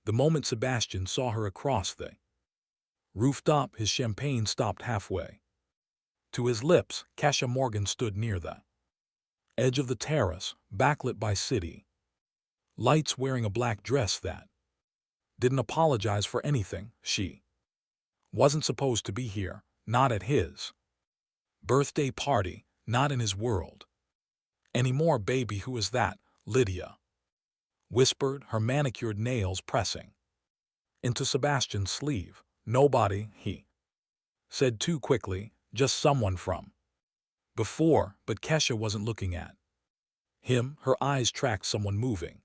The moment Sebastian saw her across the rooftop, his champagne stopped halfway. To his lips, Kesha Morgan stood near the edge of the terrace, backlit by city lights, wearing a black dress that didn't apologize for anything. She wasn't supposed to be here, not at his birthday party, not in his world. Anymore, baby. Who is that? Lydia whispered, her manicured nails pressing into Sebastian's sleeve. Nobody, he said too quickly, just someone from before. But Kesha wasn't looking at him. Her eyes tracked someone moving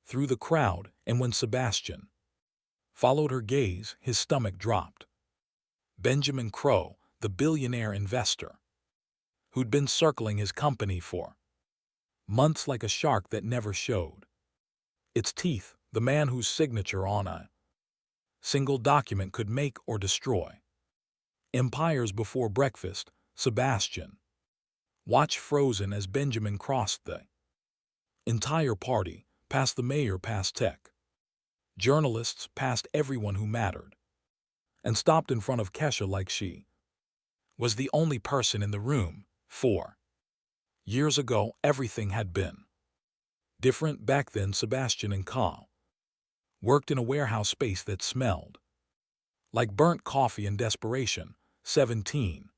through the crowd, and when Sebastian followed her gaze, his stomach dropped. Benjamin Crow, the billionaire investor who'd been circling his company for months like a shark that never showed its teeth, the man whose signature on a single document could make or destroy empires. Before breakfast, Sebastian watched frozen as Benjamin crossed the entire party, past the mayor, past tech journalists, past everyone who mattered, and stopped in front of Kesha like she was the only person in the room. 4 years ago, everything had been different. Back then, Sebastian and Ka worked in a warehouse space that smelled like burnt coffee and desperation. 17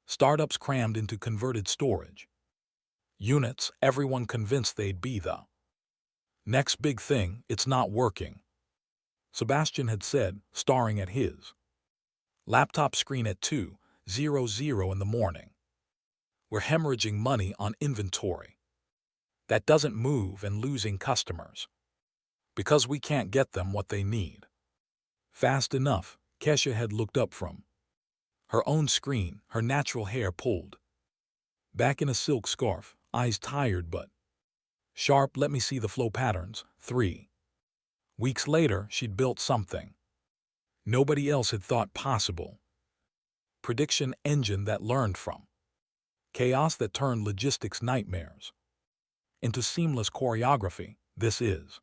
startups crammed into converted storage units, everyone convinced they'd be the next big thing. It's not working, Sebastian had said, staring at his laptop screen at 2:00 in the morning. We're hemorrhaging money on inventory that doesn't move and losing customers because we can't get them what they need fast enough. Kesha had looked up from her own screen, her natural hair pulled back in a silk scarf, eyes tired but sharp. Let me see the flow patterns. 3 weeks later, she'd built something nobody else had thought possible. Prediction engine that learned from chaos, that turned logistics nightmares into seamless choreography. This is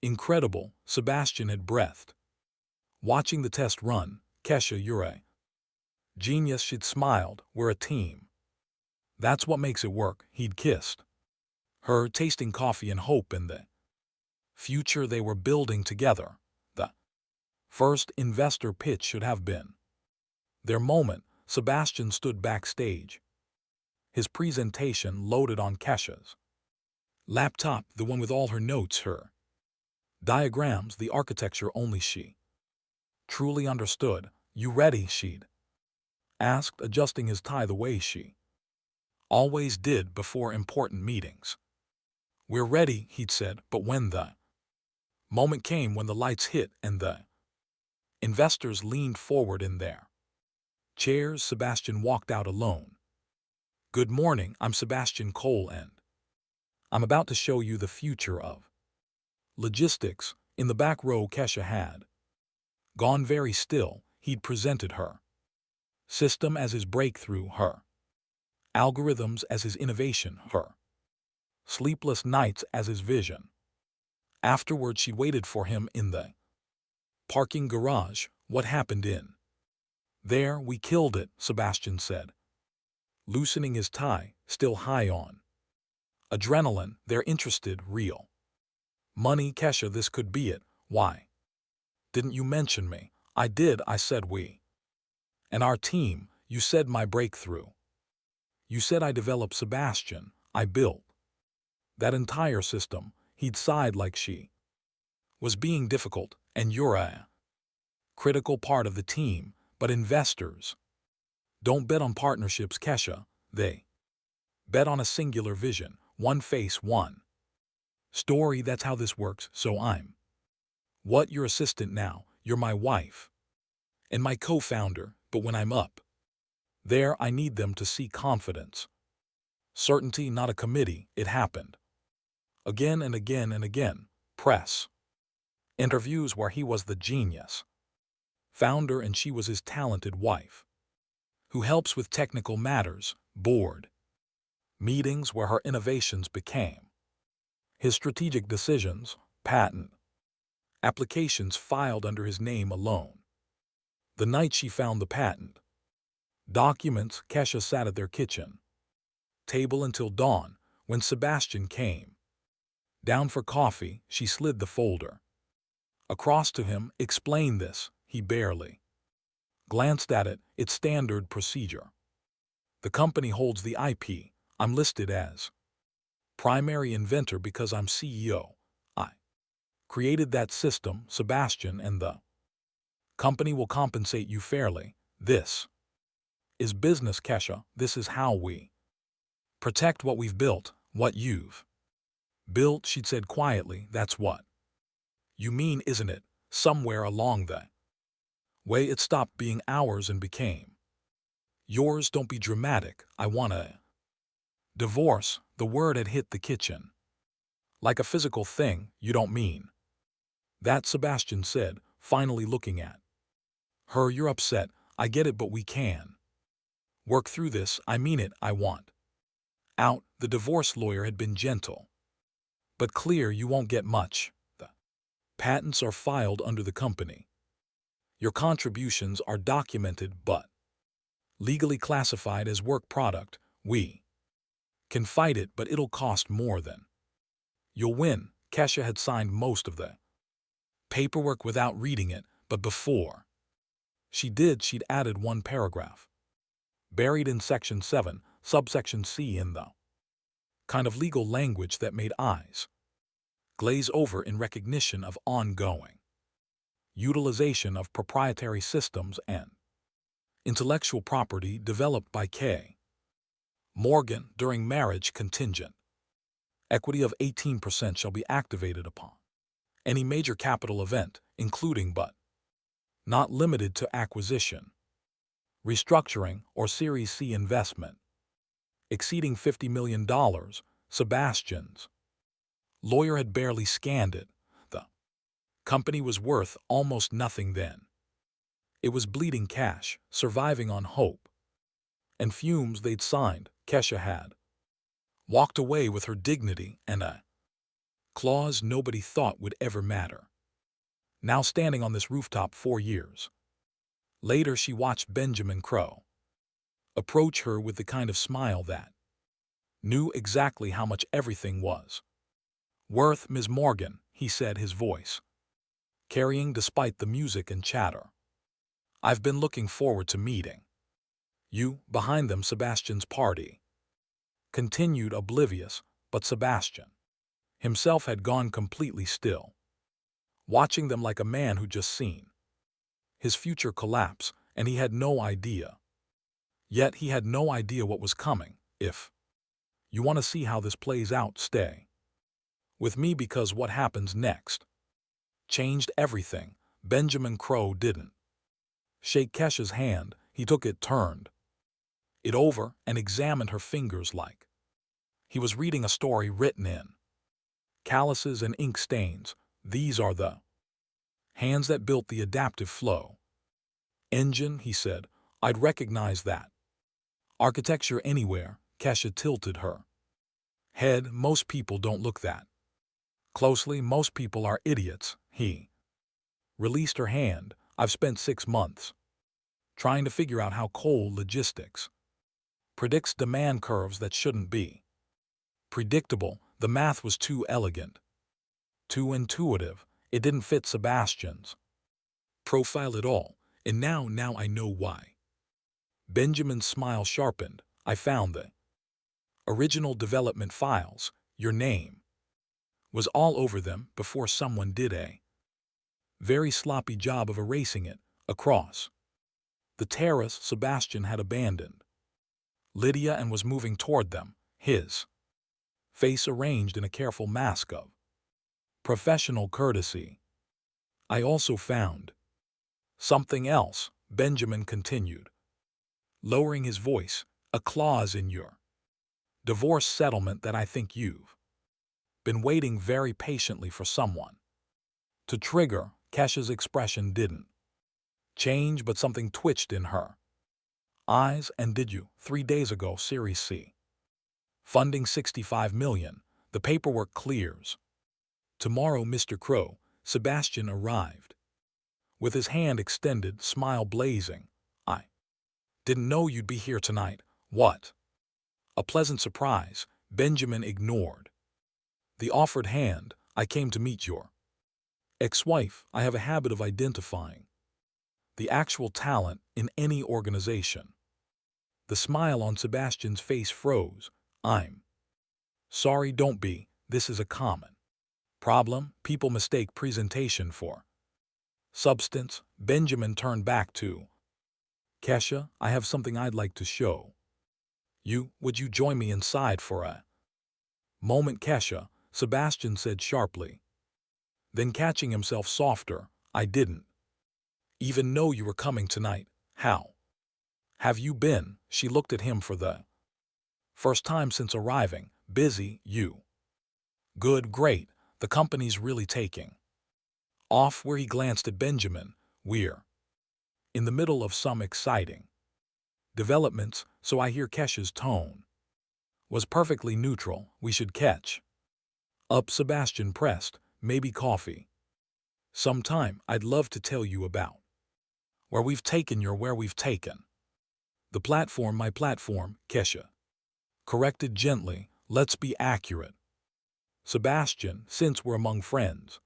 incredible, Sebastian had breathed, watching the test run. Kesha, you're a genius, she'd smiled. We're a team. That's what makes it work. He'd kissed her, tasting coffee and hope in the future they were building together. The first investor pitch should have been their moment. Sebastian stood backstage, his presentation loaded on Kesha's laptop, the one with all her notes, her diagrams, the architecture only she truly understood. You ready? She'd asked, adjusting his tie the way she always did before important meetings. We're ready, he'd said, but when the moment came, when the lights hit and the investors leaned forward in their chairs, Sebastian walked out alone. Good morning, I'm Sebastian Cole and I'm about to show you the future of logistics. In the back row, Kesha had gone very still. He'd presented her system as his breakthrough, her algorithms as his innovation, her sleepless nights as his vision. Afterward, she waited for him in the parking garage. What happened in there? We killed it, Sebastian said, loosening his tie, still high on adrenaline. They're interested, real money. Kesha, this could be it. Why didn't you mention me? I did, I said we and our team. You said my breakthrough. You said I developed. Sebastian, I built that entire system. He'd sighed like she was being difficult. And you're a critical part of the team. But investors don't bet on partnerships, Kesha. They bet on a singular vision, one face, one story. That's how this works. So I'm your assistant now. You're my wife and my co-founder. But when I'm up there, I need them to see confidence, certainty, not a committee. It happened again and again and again. Press interviews where he was the genius founder and she was his talented wife who helps with technical matters. Board meetings where her innovations became his strategic decisions. Patent applications filed under his name alone. The night she found the patent documents, Kesha sat at their kitchen table until dawn when Sebastian came. Down for coffee, she slid the folder across to him. Explain this, he barely glanced at it. It's standard procedure. The company holds the IP. I'm listed as primary inventor because I'm CEO. I created that system, Sebastian, and the company will compensate you fairly. This is business, Kesha. This is how we protect what we've built, what you've built, she'd said quietly. That's what you mean, isn't it? Somewhere along the way it stopped being ours and became yours. Don't be dramatic. I want a divorce. The word had hit the kitchen like a physical thing. You don't mean that, Sebastian said, finally looking at her. You're upset. I get it, but we can work through this. I mean it. I want out. The divorce lawyer had been gentle but clear. You won't get much. The patents are filed under the company. Your contributions are documented but legally classified as work product. We can fight it, but it'll cost more than you'll win. Kesha had signed most of the paperwork without reading it, but before she did, she'd added one paragraph buried in Section 7, subsection C, in the kind of legal language that made eyes glaze over in recognition of ongoing utilization of proprietary systems and intellectual property developed by K. Morgan during marriage. Contingent equity of 18% shall be activated upon any major capital event, including but not limited to acquisition, restructuring, or Series C investment exceeding $50 million. Sebastian's lawyer had barely scanned it. The company was worth almost nothing then. It was bleeding cash, surviving on hope and fumes they'd signed. Kesha had walked away with her dignity and a clause nobody thought would ever matter. Now standing on this rooftop 4 years later, she watched Benjamin Crow approach her with the kind of smile that knew exactly how much everything was worth. Ms. Morgan, he said, his voice carrying despite the music and chatter. I've been looking forward to meeting you. Behind them, Sebastian's party continued, oblivious, but Sebastian himself had gone completely still, watching them like a man who'd just seen his future collapse, and he had no idea. Yet he had no idea what was coming. If you want to see how this plays out, stay with me, because what happens next changed everything. Benjamin Crow didn't shake Kesha's hand. He took it, turned it over, and examined her fingers like he was reading a story written in calluses and ink stains. These are the hands that built the adaptive flow engine, he said. I'd recognize that architecture anywhere. Kesha tilted her head. Most people don't look that closely. Most people are idiots. He released her hand. I've spent 6 months trying to figure out how coal logistics predicts demand curves that shouldn't be predictable. The math was too elegant, too intuitive. It didn't fit Sebastian's profile at all. And now I know why. Benjamin's smile sharpened. I found the original development files. Your name was all over them before someone did a very sloppy job of erasing it. Across the terrace, Sebastian had abandoned Lydia and was moving toward them, his face arranged in a careful mask of professional courtesy. I also found something else, Benjamin continued, lowering his voice, a clause in your divorce settlement that I think you've been waiting very patiently for someone to trigger. Kesha's expression didn't change, but something twitched in her eyes. And did you? 3 days ago, Series C funding $65 million. The paperwork clears tomorrow, Mr. Crow. Sebastian arrived. With his hand extended, smile blazing. I didn't know you'd be here tonight. What? A pleasant surprise, Benjamin ignored. The offered hand, I came to meet your ex-wife. I have a habit of identifying the actual talent in any organization. The smile on Sebastian's face froze. I'm sorry, don't be. This is a common problem. People mistake presentation for substance. Benjamin turned back to Kesha. I have something I'd like to show you. Would you join me inside for a moment, Kesha? Sebastian said sharply. Then catching himself softer, I didn't even know you were coming tonight. How have you been? She looked at him for the first time since arriving. Busy, you? Good, great. The company's really taking off. Where he glanced at Benjamin. We're in the middle of some exciting developments, so I hear. Kesha's tone was perfectly neutral. We should catch up, Sebastian pressed. Maybe coffee sometime. I'd love to tell you about where we've taken the platform. My platform, Kesha corrected gently. Let's be accurate, Sebastian, since we're among friends.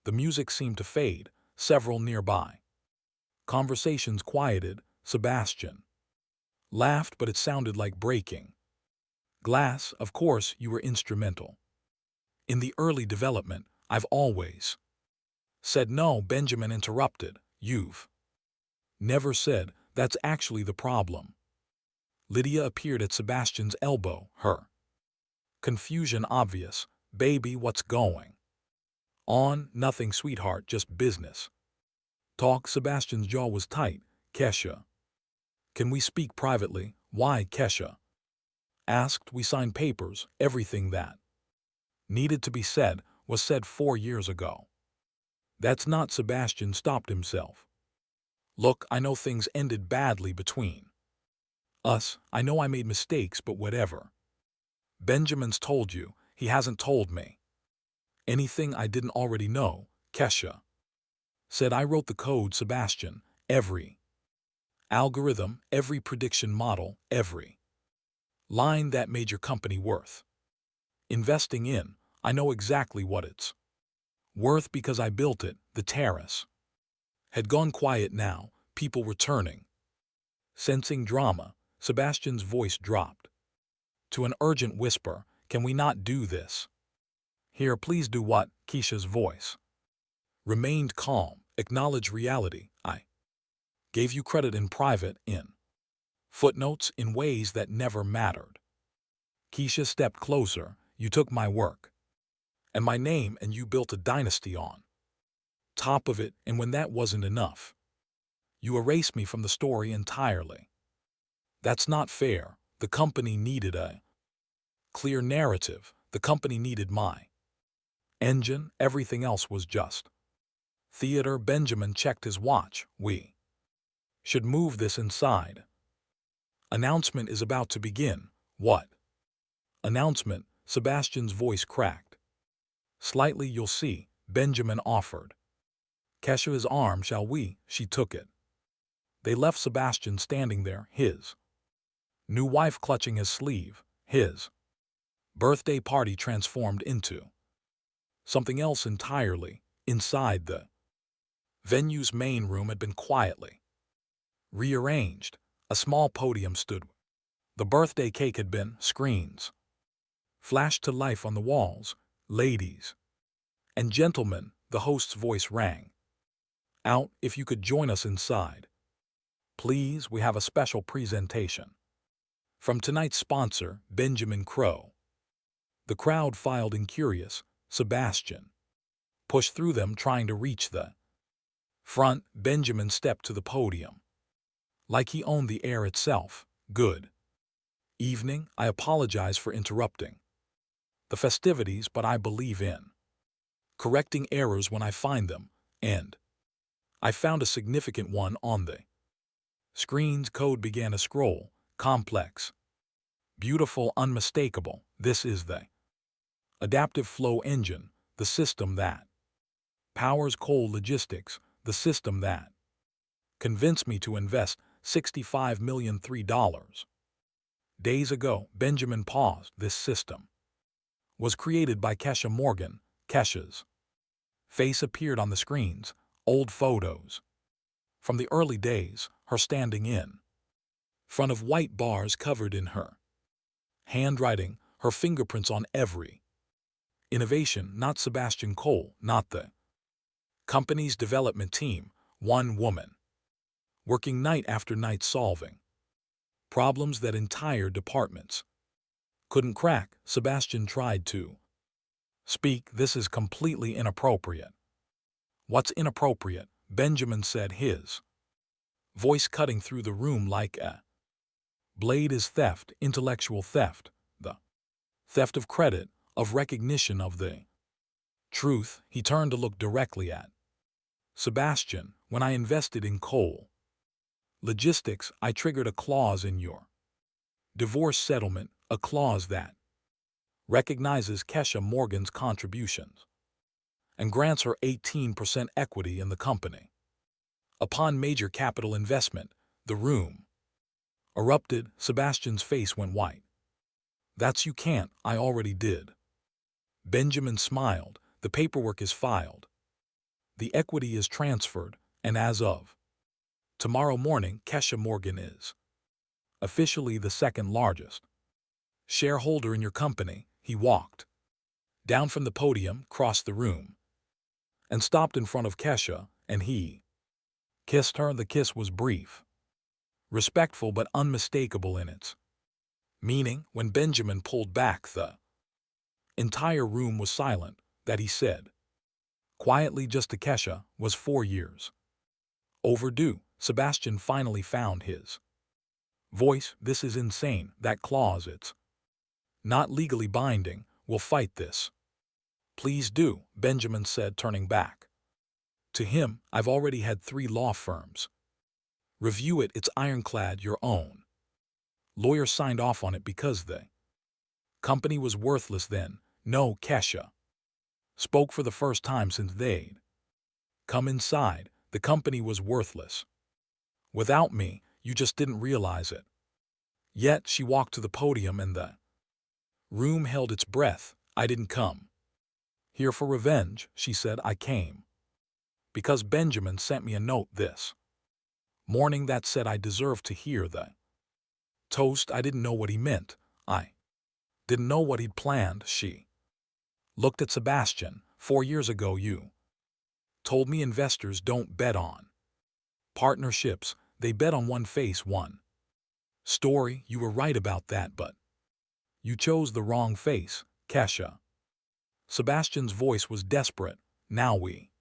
The music seemed to fade. Several nearby conversations quieted. Sebastian laughed, but it sounded like breaking glass. Of course, you were instrumental in the early development. I've always said no, Benjamin interrupted. You've never said. That's actually the problem. Lydia appeared at Sebastian's elbow, her confusion obvious. Baby, what's going on? Nothing, sweetheart, just business talk. Sebastian's jaw was tight. Kesha, can we speak privately? Why? Kesha asked. We signed papers. Everything that needed to be said was said 4 years ago. That's not. Sebastian stopped himself. Look, I know things ended badly between us. I know I made mistakes, but whatever Benjamin's told you, he hasn't told me anything I didn't already know. Kesha said I wrote the code, Sebastian. Every algorithm, every prediction model, every line that made your company worth investing in. I know exactly what it's worth because I built it. The terrace had gone quiet now. People were turning. Sensing drama, Sebastian's voice dropped to an urgent whisper. Can we not do this here? Please do what? Keisha's voice remained calm. Acknowledge reality. I gave you credit in private, in footnotes, in ways that never mattered. Keisha stepped closer. You took my work and my name, and you built a dynasty on top of it, and when that wasn't enough, you erased me from the story entirely. That's not fair. The company needed a clear narrative. The company needed my engine. Everything else was just theater. Benjamin checked his watch. We should move this inside. Announcement is about to begin. What announcement? Sebastian's voice cracked slightly. You'll see, Benjamin offered Kesha's arm. Shall we? She took it. They left Sebastian standing there, his new wife clutching his sleeve. His birthday party transformed into something else entirely. Inside, the venue's main room had been quietly rearranged. A small podium stood. The birthday cake had been. Screens flashed to life on the walls. Ladies and gentlemen, the host's voice rang out. If you could join us inside, please. We have a special presentation from tonight's sponsor, Benjamin Crow. The crowd filed in, curious. Sebastian pushed through them, trying to reach the front. Benjamin stepped to the podium like he owned the air itself. Good evening. I apologize for interrupting the festivities, but I believe in correcting errors when I find them, and I found a significant one on the screen's. Code began to scroll. Complex, beautiful, unmistakable. This is the adaptive flow engine, the system that powers coal logistics, the system that convinced me to invest $65 million. Days ago, Benjamin paused. This system was created by Kesha Morgan. Kesha's face appeared on the screens, old photos from the early days, her standing in front of white bars covered in her handwriting, her fingerprints on every innovation, not Sebastian Cole, not the company's development team, one woman, working night after night solving problems that entire departments couldn't crack. Sebastian tried to speak. This is completely inappropriate. What's inappropriate? Benjamin said, his voice cutting through the room like a blade. Is theft, intellectual theft, the theft of credit, of recognition, of the truth. He turned to look directly at Sebastian. When I invested in coal logistics, I triggered a clause in your divorce settlement, a clause that recognizes Kesha Morgan's contributions and grants her 18% equity in the company. Upon major capital investment, the room erupted. Sebastian's face went white. That's you can't, I already did. Benjamin smiled. The paperwork is filed. The equity is transferred, and as of tomorrow morning, Kesha Morgan is officially the second largest shareholder in your company. He walked down from the podium, crossed the room, and stopped in front of Kesha, and he kissed her. The kiss was brief, respectful, but unmistakable in its meaning. When Benjamin pulled back, the entire room was silent. That he said quietly just to Kesha was 4 years overdue. Sebastian finally found his voice. This is insane. That clause, it's not legally binding. We'll fight this. Please do, Benjamin said, turning back to him. I've already had 3 law firms review it. It's ironclad. Your own lawyer signed off on it because the company was worthless then. No, Kesha spoke for the first time since they'd come inside. The company was worthless. Without me, you just didn't realize it. Yet she walked to the podium and the room held its breath. I didn't come here for revenge, she said. I came because Benjamin sent me a note this morning that said I deserved to hear the toast. I didn't know what he meant. I didn't know what he'd planned. She looked at Sebastian. 4 years ago you told me investors don't bet on partnerships. They bet on one face, one story. You were right about that, but you chose the wrong face, Kesha. Sebastian's voice was desperate. Now we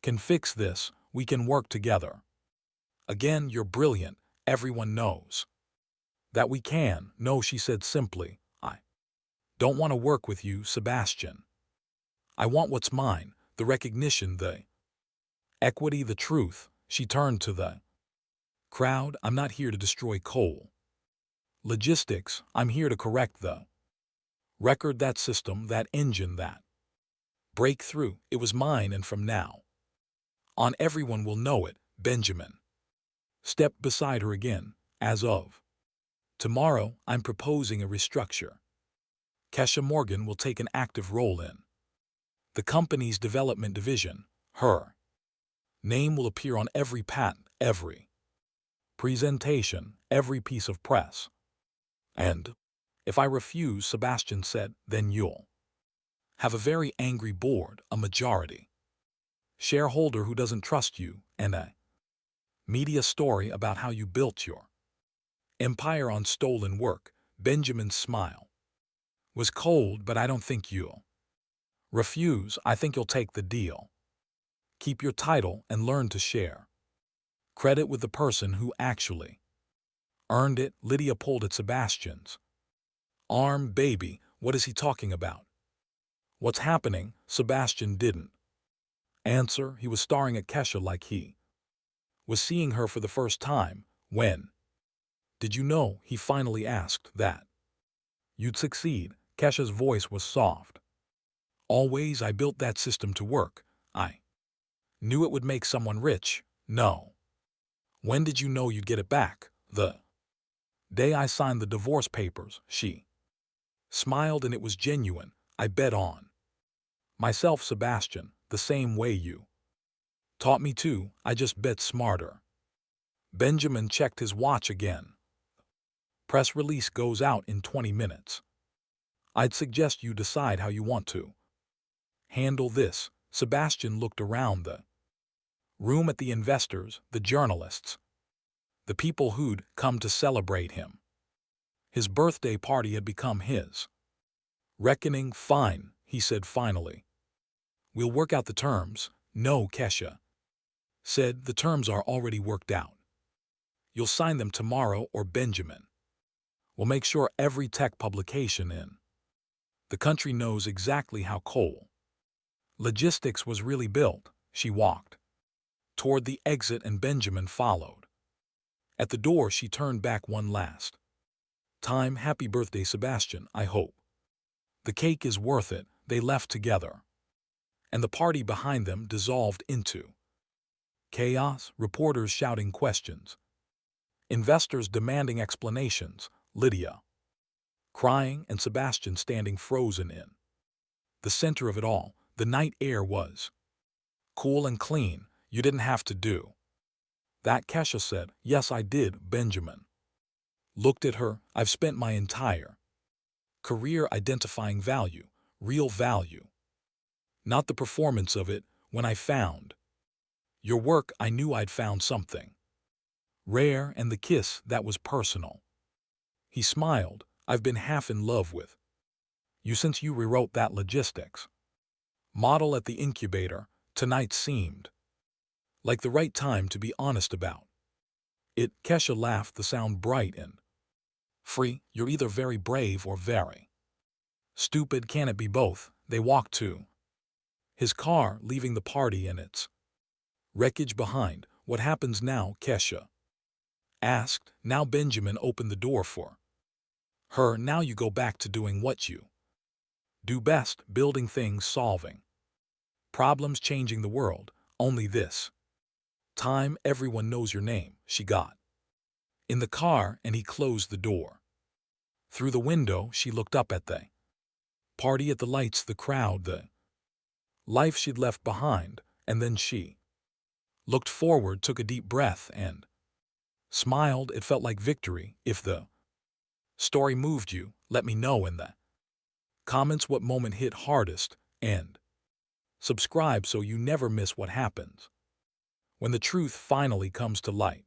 can fix this. We can work together. Again, you're brilliant. Everyone knows that we can. No, she said simply. I don't want to work with you, Sebastian. I want what's mine, the recognition, the equity, the truth. She turned to the crowd. I'm not here to destroy coal logistics. I'm here to correct the record, that system, that engine, that breakthrough. It was mine, and from now on everyone will know it. Benjamin stepped beside her again. As of tomorrow, I'm proposing a restructure. Kesha Morgan will take an active role in the company's development division. Her name will appear on every patent, every presentation, every piece of press. And if I refuse, Sebastian said, then you'll have a very angry board, a majority shareholder who doesn't trust you, and a media story about how you built your empire on stolen work. Benjamin's smile was cold. But I don't think you'll refuse. I think you'll take the deal. Keep your title and learn to share credit with the person who actually earned it. Lydia pulled at Sebastian's arm. Baby, what is he talking about? What's happening? Sebastian didn't answer. He was staring at Kesha like he was seeing her for the first time. When did you know, he finally asked, that you'd succeed? Kesha's voice was soft. Always. I built that system to work. I Knew it would make someone rich? No. When did you know you'd get it back? The day I signed the divorce papers, she smiled, and it was genuine. I bet on myself, Sebastian, the same way you taught me to. I just bet smarter. Benjamin checked his watch again. Press release goes out in 20 minutes. I'd suggest you decide how you want to handle this. Sebastian looked around the room at the investors, the journalists, the people who'd come to celebrate him. His birthday party had become his reckoning. Fine, he said finally. We'll work out the terms. No, Kesha said, the terms are already worked out. You'll sign them tomorrow, or Benjamin will make sure every tech publication in the country knows exactly how coal logistics was really built. She walked toward the exit and Benjamin followed. At the door, she turned back one last time. Happy birthday, Sebastian, I hope the cake is worth it. They left together, and the party behind them dissolved into chaos. Reporters shouting questions, investors demanding explanations, Lydia crying, and Sebastian standing frozen in the center of it all. The night air was cool and clean. You didn't have to do that, Kesha said. Yes, I did. Benjamin looked at her. I've spent my entire career identifying value, real value, not the performance of it. When I found your work, I knew I'd found something rare, and the kiss, that was personal. He smiled. I've been half in love with you since you rewrote that logistics model at the incubator. Tonight seemed like the right time to be honest about it. Kesha laughed, the sound bright and free. You're either very brave or very stupid. Can it be both? They walked to his car, leaving the party and its wreckage behind. What happens now? Kesha asked. Now Benjamin opened the door for her. Now you go back to doing what you do best, building things, solving problems, changing the world. Only this time, everyone knows your name. She got in the car and he closed the door. Through the window, she looked up at the party, at the lights, the crowd, the life she'd left behind, and then she looked forward, took a deep breath, and smiled. It felt like victory. If the story moved you, let me know in the comments what moment hit hardest, and subscribe so you never miss what happens when the truth finally comes to light.